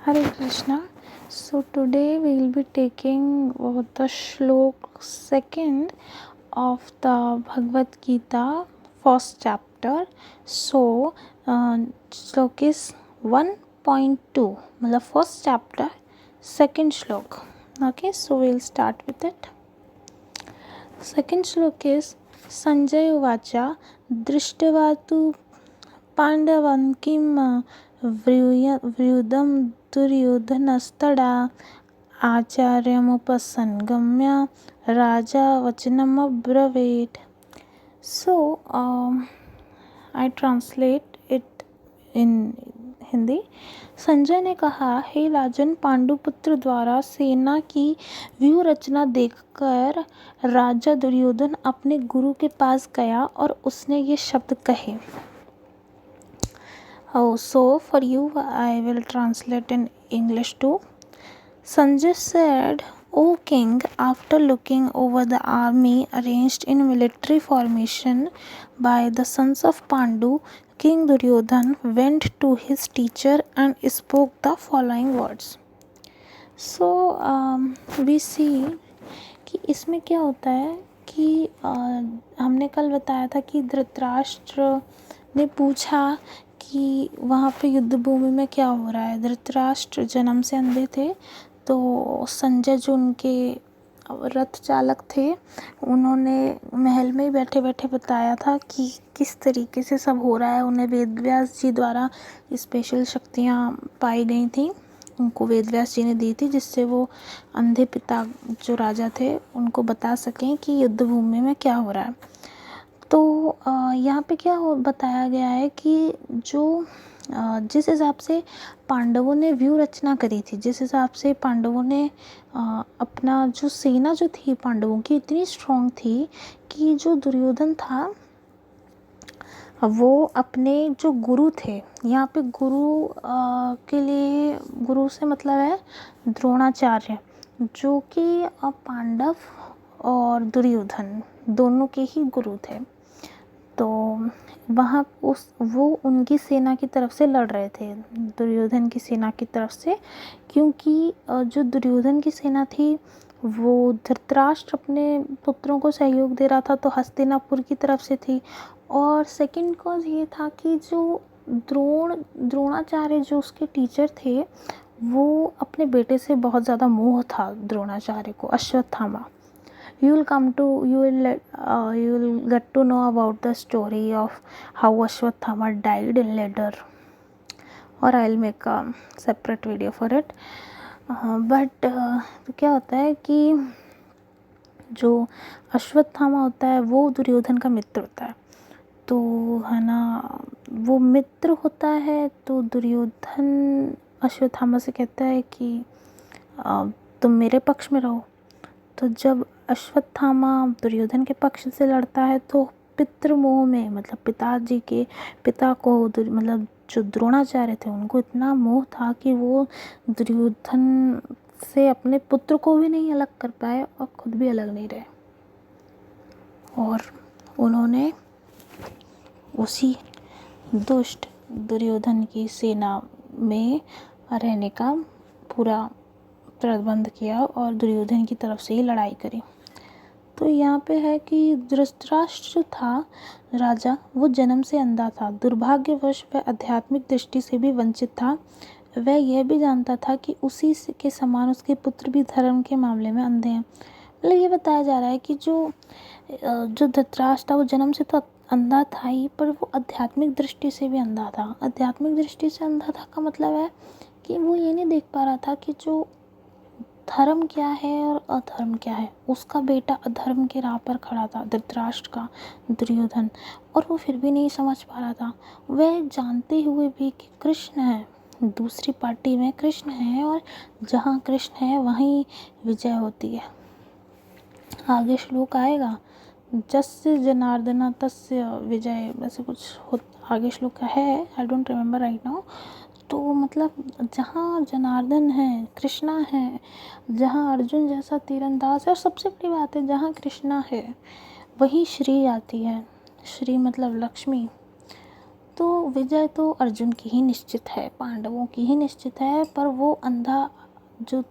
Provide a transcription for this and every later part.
Hare Krishna. So today we will be taking the shlok second of the Bhagavad Gita, first chapter. So shlok is 1.2, मतलब first chapter, second shlok. Okay, so we will start with it. Second shlok is Sanjay Uvacha दृष्ट्वा तु पांडवान् किं व्यूढं दुर्योधनस्तदा आचार्यमुपसंगम्य राजा वचनमब्रवीत्. So I translate it in Hindi. Sanjay ने कहा, हे राजन, पांडुपुत्र द्वारा सेना की व्यूह रचना देखकर राजा दुर्योधन अपने गुरु के पास गया और उसने ये शब्द कहे. So for you I will translate in English too. Sanjay said, O king, after looking over the army arranged in military formation by the sons of Pandu, King Duryodhan went to his teacher and spoke the following words. So we see कि इसमें क्या होता है कि हमने कल बताया था कि धृतराष्ट्र ने पूछा कि वहाँ पे युद्ध भूमि में क्या हो रहा है. धृतराष्ट्र जन्म से अंधे थे, तो संजय जो उनके रथ चालक थे, उन्होंने महल में ही बैठे बैठे बताया था कि किस तरीके से सब हो रहा है. उन्हें वेदव्यास जी द्वारा स्पेशल शक्तियाँ पाई गई थी, उनको वेदव्यास जी ने दी थी, जिससे वो अंधे पिता जो राजा थे उनको बता सकें कि युद्ध भूमि में क्या हो रहा है. तो यहाँ पे क्या बताया गया है कि जो जिस हिसाब से पांडवों ने व्यूह रचना करी थी, जिस हिसाब से पांडवों ने अपना जो सेना जो थी पांडवों की इतनी स्ट्रॉन्ग थी कि जो दुर्योधन था वो अपने जो गुरु थे, यहाँ पे गुरु के लिए गुरु से मतलब है द्रोणाचार्य, जो कि पांडव और दुर्योधन दोनों के ही गुरु थे. तो वहाँ वो उनकी सेना की तरफ से लड़ रहे थे, दुर्योधन की सेना की तरफ से, क्योंकि जो दुर्योधन की सेना थी वो धृतराष्ट्र अपने पुत्रों को सहयोग दे रहा था, तो हस्तिनापुर की तरफ से थी. और सेकंड कॉज ये था कि जो द्रोणाचार्य जो उसके टीचर थे, वो अपने बेटे से बहुत ज़्यादा मोह था द्रोणाचार्य को, Ashwatthama. You will get to know about the story of how Ashwatthama died later, or I'll make a separate video for it. But तो क्या होता है कि जो अश्वत्थामा होता है वो दुर्योधन का मित्र होता है, तो है ना, वो मित्र होता है. तो दुर्योधन अश्वत्थामा से कहता है कि तुम मेरे पक्ष में रहो. तो जब अश्वत्थामा दुर्योधन के पक्ष से लड़ता है तो पितृमोह में, मतलब पिताजी के पिता को, मतलब जो द्रोणाचार्य थे उनको इतना मोह था कि वो दुर्योधन से अपने पुत्र को भी नहीं अलग कर पाए और खुद भी अलग नहीं रहे, और उन्होंने उसी दुष्ट दुर्योधन की सेना में रहने का पूरा प्रबंध किया और दुर्योधन की तरफ से ही लड़ाई करी. तो यहाँ पे है कि धृतराष्ट्र था राजा, वो जन्म से अंधा था. दुर्भाग्यवश वह आध्यात्मिक दृष्टि से भी वंचित था. वह यह भी जानता था कि उसी के समान उसके पुत्र भी धर्म के मामले में अंधे हैं. मतलब ये बताया जा रहा है कि जो धृतराष्ट्र था वो जन्म से तो अंधा था ही, पर वो आध्यात्मिक दृष्टि से भी अंधा था. आध्यात्मिक दृष्टि से अंधा था का मतलब है कि वो ये नहीं देख पा रहा था कि जो धर्म क्या है और अधर्म क्या है. उसका बेटा अधर्म के राह पर खड़ा था, धृतराष्ट्र का दुर्योधन, और वो फिर भी नहीं समझ पा रहा था. वह जानते हुए भी कि कृष्ण है, दूसरी पार्टी में कृष्ण है, और जहाँ कृष्ण है वहीं विजय होती है. आगे श्लोक आएगा, जस्य जनार्दन तस्य विजय, वैसे कुछ आगे श्लोक है, I don't remember right now. तो मतलब जहाँ जनार्दन है, कृष्णा है, जहाँ अर्जुन जैसा तीरंदाज है, और सबसे बड़ी बात है जहाँ कृष्णा है वहीं श्री आती है. श्री मतलब लक्ष्मी. तो विजय तो अर्जुन की ही निश्चित है, पांडवों की ही निश्चित है, पर वो जो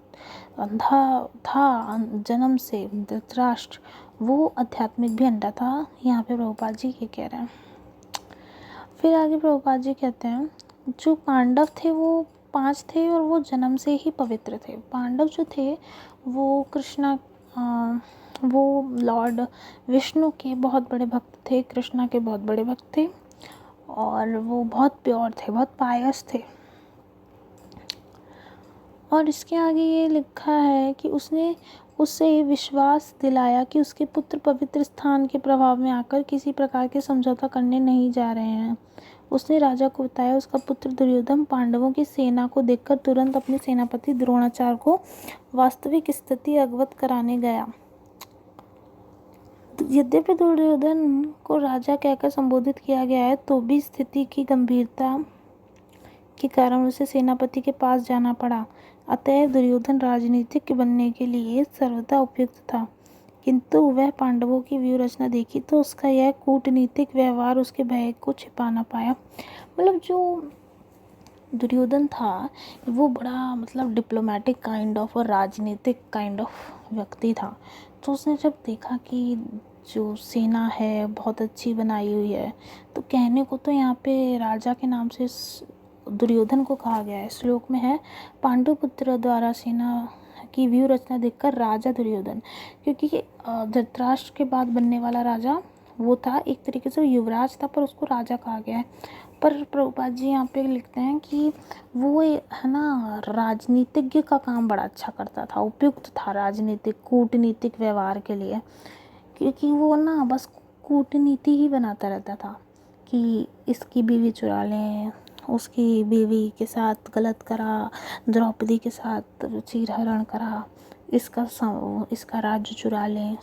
अंधा था जन्म से धृतराष्ट्र, वो आध्यात्मिक भी अंधा था। यहाँ पे प्रभुपाद जी ये कह रहे हैं। फिर आगे प्रभुपाद जी कहते हैं जो पांडव थे वो 5 थे और वो जन्म से ही पवित्र थे। पांडव जो थे वो वो लॉर्ड विष्णु के बहुत बड़े भक्त थे, कृष्णा के बहुत बड़े भक्त थे, और वो बहुत प्योर थे, बहुत पायस थे। और इसके आगे ये लिखा है कि उसने उससे ये विश्वास दिलाया कि उसके पुत्र पवित्र स्थान के प्रभाव में आकर किसी प्रकार के समझौता करने नहीं जा रहे हैं। उसने राजा को बताया उसका पुत्र दुर्योधन पांडवों की सेना को देखकर तुरंत अपने सेनापति द्रोणाचार्य को वास्तविक स्थिति अवगत कराने गया। यद्यपि दुर्योधन को राजा कहकर संबोधित किया गया है, तो भी स्थिति की गंभीरता के कारण उसे सेनापति के पास जाना पड़ा। अतएव दुर्योधन राजनीतिज्ञ बनने के लिए सर्वथा उपयुक्त था, किंतु वह पांडवों की व्यूह रचना देखी तो उसका यह कूटनीतिक व्यवहार उसके भय को छिपा ना पाया। मतलब जो दुर्योधन था वो बड़ा डिप्लोमेटिक काइंड ऑफ और राजनीतिक काइंड ऑफ व्यक्ति था। तो उसने जब देखा कि जो सेना है बहुत अच्छी बनाई हुई है, तो कहने को तो यहाँ पे राजा के नाम से दुर्योधन को कहा गया है। श्लोक में है पांडुपुत्र द्वारा सेना की व्यूह रचना देखकर राजा दुर्योधन, क्योंकि धृतराष्ट्र के बाद बनने वाला राजा वो था, एक तरीके से युवराज था पर उसको राजा कहा गया है। पर प्रभुपाद जी यहाँ पे लिखते हैं कि वो है ना राजनीतिज्ञ का काम बड़ा अच्छा करता था, उपयुक्त था राजनीतिक कूटनीतिक व्यवहार के लिए, क्योंकि वो ना बस कूटनीति ही बनाता रहता था कि इसकी बीवी चुरा लें, उसकी बीवी के साथ गलत करा, द्रौपदी के साथ चीरहरण करा, इसका राज्य चुरा लें।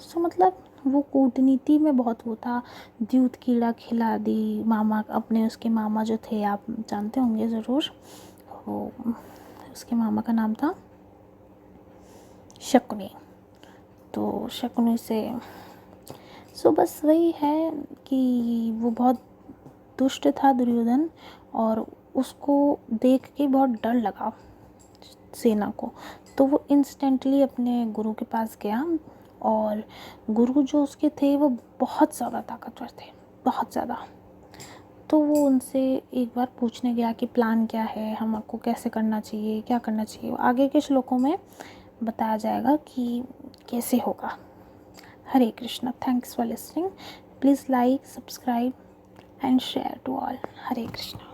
वो कूटनीति में बहुत वो था। द्यूत कीड़ा खिला दी, मामा अपने उसके मामा जो थे आप जानते होंगे ज़रूर, वो उसके मामा का नाम था शकुनी। तो शकुनी से बस वही है कि वो बहुत दुष्ट था दुर्योधन, और उसको देख के बहुत डर लगा सेना को। तो वो इंस्टेंटली अपने गुरु के पास गया, और गुरु जो उसके थे वो बहुत ज़्यादा ताकतवर थे, बहुत ज़्यादा। तो वो उनसे एक बार पूछने गया कि प्लान क्या है, हमको कैसे करना चाहिए, क्या करना चाहिए। आगे के श्लोकों में बताया जाएगा कि कैसे होगा। Hare Krishna. Thanks for listening. Please like, subscribe and share to all. Hare Krishna.